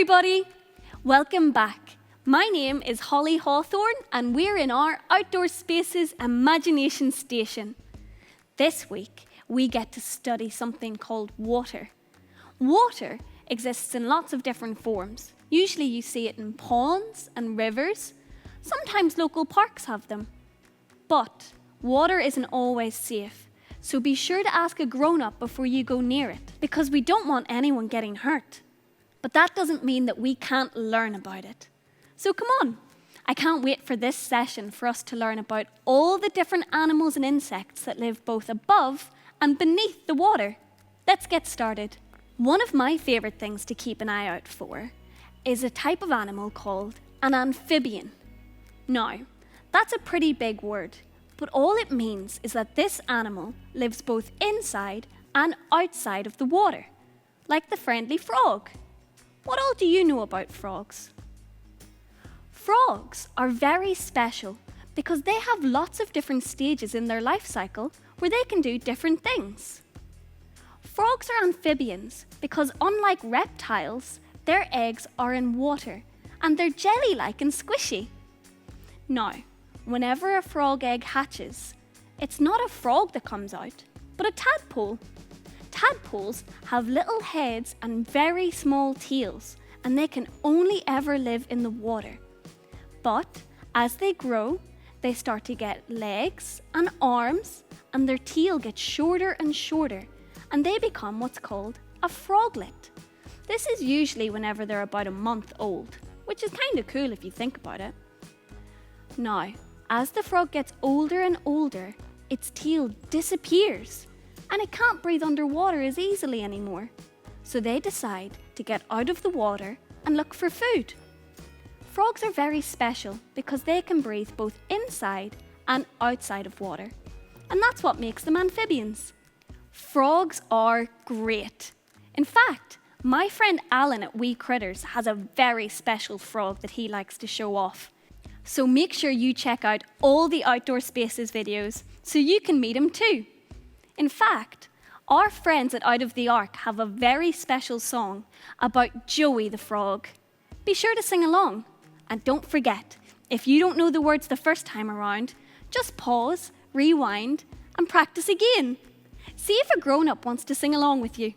everybody! Welcome back. My name is Holly Hawthorn and we're in our Outdoor Spaces Imagination Station. This week, we get to study something called water. Water exists in lots of different forms. Usually you see it in ponds and rivers. Sometimes local parks have them. But water isn't always safe, so be sure to ask a grown-up before you go near it, because we don't want anyone getting hurt. But that doesn't mean that we can't learn about it. So come on, I can't wait for this session for us to learn about all the different animals and insects that live both above and beneath the water. Let's get started. One of my favourite things to keep an eye out for is a type of animal called an amphibian. Now, that's a pretty big word, but all it means is that this animal lives both inside and outside of the water, like the friendly frog. What all do you know about frogs? Frogs are very special because they have lots of different stages in their life cycle where they can do different things. Frogs are amphibians because, unlike reptiles, their eggs are in water and they're jelly-like and squishy. Now, whenever a frog egg hatches, it's not a frog that comes out, but a tadpole. Tadpoles have little heads and very small tails, and they can only ever live in the water. But as they grow, they start to get legs and arms, and their tail gets shorter and shorter, and they become what's called a froglet. This is usually whenever they're about a month old, which is kind of cool if you think about it. Now, as the frog gets older and older, its tail disappears, and it can't breathe underwater as easily anymore. So they decide to get out of the water and look for food. Frogs are very special because they can breathe both inside and outside of water, and that's what makes them amphibians. Frogs are great. In fact, my friend Alan at Wee Critters has a very special frog that he likes to show off. So make sure you check out all the Outdoor Spaces videos so you can meet him too. In fact, our friends at Out of the Ark have a very special song about Joey the frog. Be sure to sing along. And don't forget, if you don't know the words the first time around, just pause, rewind, and practice again. See if a grown-up wants to sing along with you.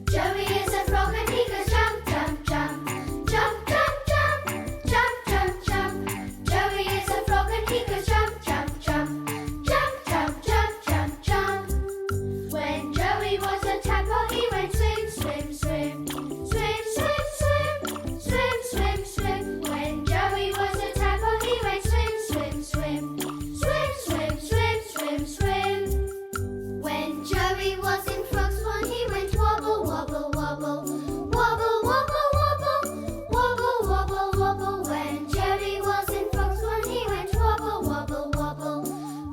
Joey is a frog and he goes jump, jump, jump. Jump, jump, jump. Jump, jump, jump. Joey is a frog and he goes jump, jump, jump. Jump, jump, jump, jump, jump. When Joey was a tadpole, he went swim, swim, swim. Swim, swim, swim. Swim, swim, swim. When Joey was a tadpole, he went swim, swim, swim. Swim, swim, swim, swim, swim. When Joey was in frog's pond, he went wobble, wobble, wobble. Wobble, wobble, wobble. Wobble, wobble, wobble. When Joey was in frog's pond, he went wobble, wobble, wobble.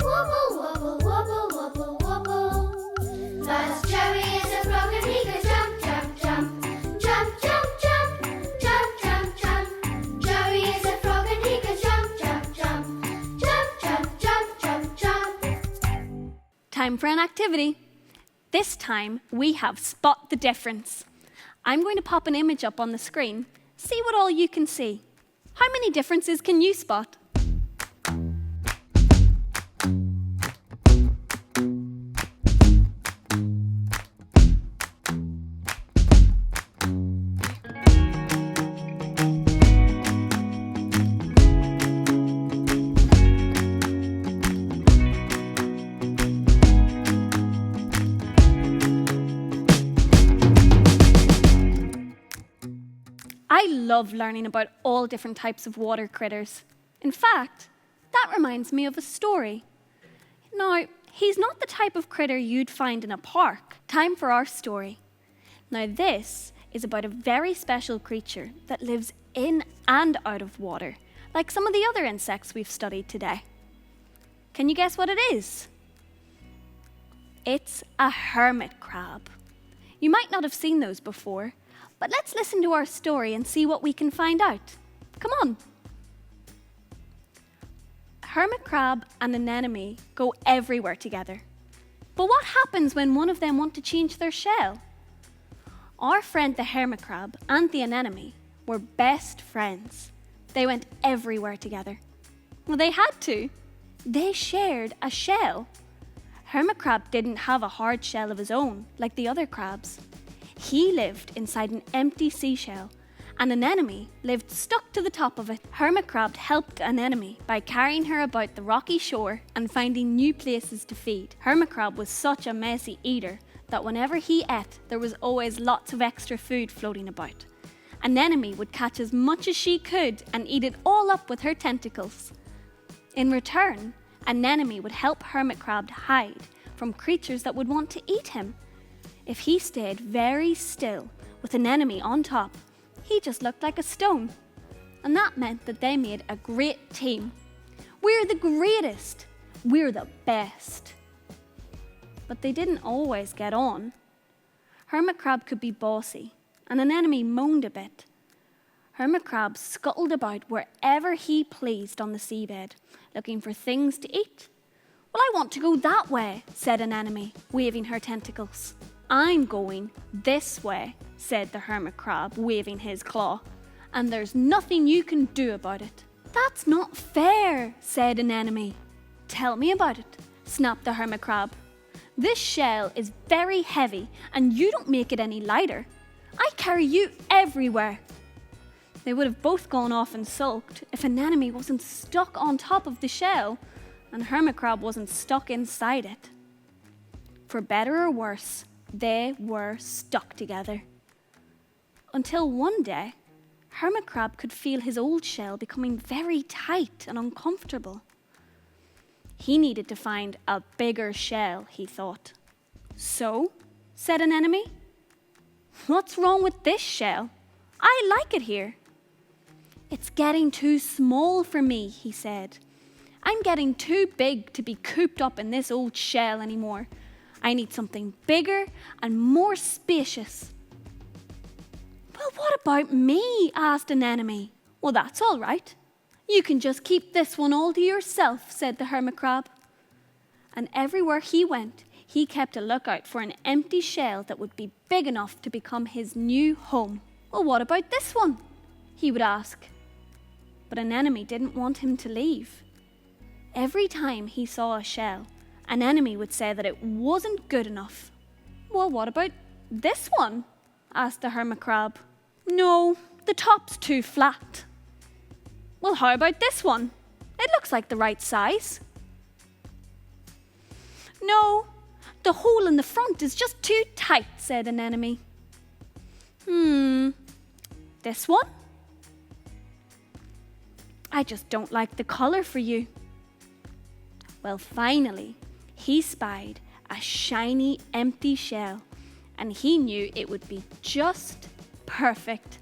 Wobble, wobble, wobble, wobble, wobble. 'Cause Joey is a frog and he goes jump, jump, jump. Jump, jump, jump. Jump, jump, jump. Joey is a frog and he goes jump, jump, jump. Jump, jump, jump, jump, jump. Time for an activity. This time, we have Spot the Difference. I'm going to pop an image up on the screen. See what all you can see. How many differences can you spot? I love learning about all different types of water critters. In fact, that reminds me of a story. Now, he's not the type of critter you'd find in a park. Time for our story. Now, this is about a very special creature that lives in and out of water, like some of the other insects we've studied today. Can you guess what it is? It's a hermit crab. You might not have seen those before, but let's listen to our story and see what we can find out. Come on. hermit crab and anemone go everywhere together. But what happens when one of them want to change their shell? Our friend the hermit crab and the anemone were best friends. They went everywhere together. Well, they had to. They shared a shell. Hermit crab didn't have a hard shell of his own like the other crabs. He lived inside an empty seashell, and an anemone lived stuck to the top of it. Hermit crab helped an anemone by carrying her about the rocky shore and finding new places to feed. Hermit crab was such a messy eater that whenever he ate, there was always lots of extra food floating about. An anemone would catch as much as she could and eat it all up with her tentacles. In return, an anemone would help hermit crab hide from creatures that would want to eat him. If he stayed very still with an anemone on top, he just looked like a stone. And that meant that they made a great team. We're the greatest. We're the best. But they didn't always get on. Hermit crab could be bossy, and an anemone moaned a bit. Hermit crab scuttled about wherever he pleased on the seabed, looking for things to eat. Well, I want to go that way, said an anemone, waving her tentacles. I'm going this way, said the hermit crab, waving his claw, and there's nothing you can do about it. That's not fair, said an anemone. Tell me about it, snapped the hermit crab. This shell is very heavy, and you don't make it any lighter. I carry you everywhere. They would have both gone off and sulked if an anemone wasn't stuck on top of the shell and hermit crab wasn't stuck inside it. For better or worse, they were stuck together. Until one day, hermit crab could feel his old shell becoming very tight and uncomfortable. He needed to find a bigger shell, he thought. So, said an anemone, what's wrong with this shell? I like it here. It's getting too small for me, he said. I'm getting too big to be cooped up in this old shell anymore. I need something bigger and more spacious. Well, what about me? Asked an anemone. Well, that's all right. You can just keep this one all to yourself, said the hermit crab. And everywhere he went, he kept a lookout for an empty shell that would be big enough to become his new home. Well, what about this one? He would ask. But an anemone didn't want him to leave. Every time he saw a shell, an anemone would say that it wasn't good enough. Well, what about this one? Asked the hermit crab. No, the top's too flat. Well, how about this one? It looks like the right size. No, the hole in the front is just too tight, said an anemone. This one? I just don't like the colour for you. Well, finally, he spied a shiny, empty shell, and he knew it would be just perfect.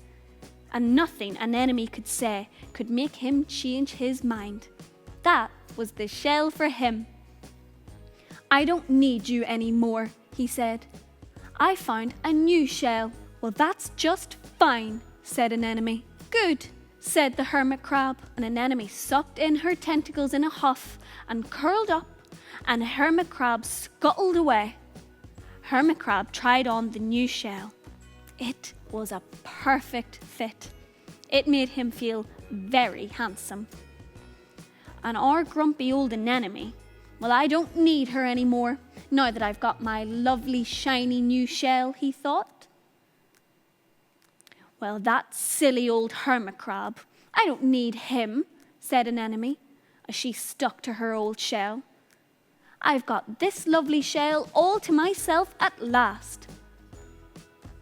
And nothing an anemone could say could make him change his mind. That was the shell for him. I don't need you anymore, he said. I found a new shell. Well, that's just fine, said an anemone. Good, said the hermit crab, and an anemone sucked in her tentacles in a huff and curled up, and hermit crab scuttled away. Hermit crab tried on the new shell. It was a perfect fit. It made him feel very handsome. And our grumpy old anemone, well, I don't need her anymore, now that I've got my lovely shiny new shell, he thought. Well, that silly old hermit crab, I don't need him, said an anemone, as she stuck to her old shell. I've got this lovely shell all to myself at last.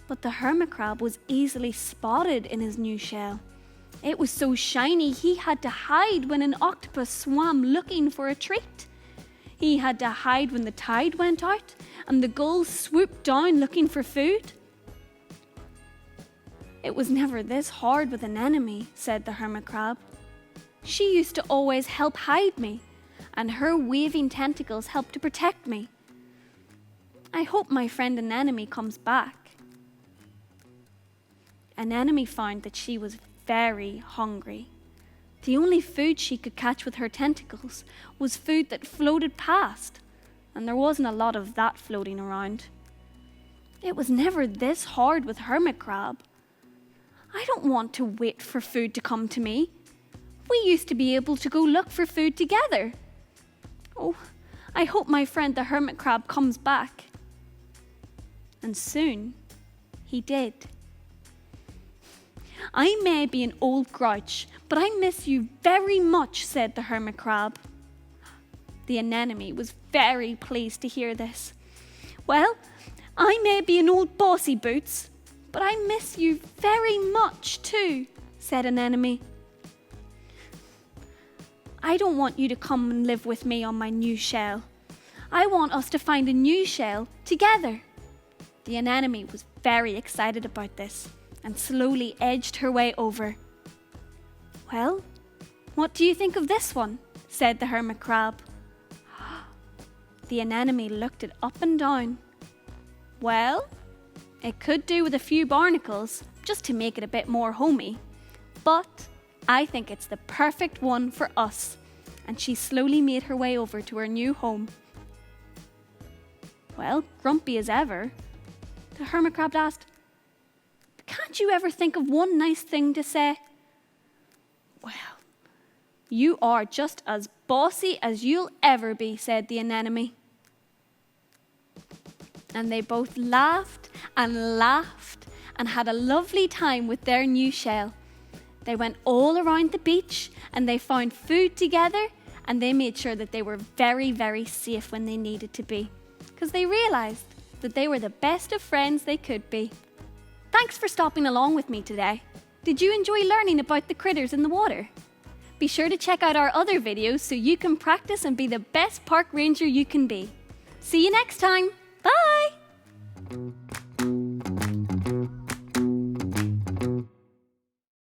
But the hermit crab was easily spotted in his new shell. It was so shiny he had to hide when an octopus swam looking for a treat. He had to hide when the tide went out and the gulls swooped down looking for food. It was never this hard with an anemone, said the hermit crab. She used to always help hide me, and her waving tentacles helped to protect me. I hope my friend an anemone comes back. An anemone found that she was very hungry. The only food she could catch with her tentacles was food that floated past, and there wasn't a lot of that floating around. It was never this hard with Hermit Crab. I don't want to wait for food to come to me. We used to be able to go look for food together. Oh, I hope my friend the Hermit Crab comes back. And soon he did. I may be an old grouch, but I miss you very much, said the Hermit Crab. The anemone was very pleased to hear this. Well, I may be an old bossy boots, but I miss you very much too, said Anemone. I don't want you to come and live with me on my new shell. I want us to find a new shell together. The anemone was very excited about this and slowly edged her way over. Well, what do you think of this one? Said the Hermit Crab. The anemone looked it up and down. Well, it could do with a few barnacles just to make it a bit more homey, but I think it's the perfect one for us. And she slowly made her way over to her new home. Well, grumpy as ever, the Hermit Crab asked, can't you ever think of one nice thing to say? Well, you are just as bossy as you'll ever be, said the anemone. And they both laughed and had a lovely time with their new shell. They went all around the beach and they found food together, and they made sure that they were very, very safe when they needed to be, because they realised that they were the best of friends they could be. Thanks for stopping along with me today. Did you enjoy learning about the critters in the water? Be sure to check out our other videos so you can practice and be the best park ranger you can be. See you next time. Bye!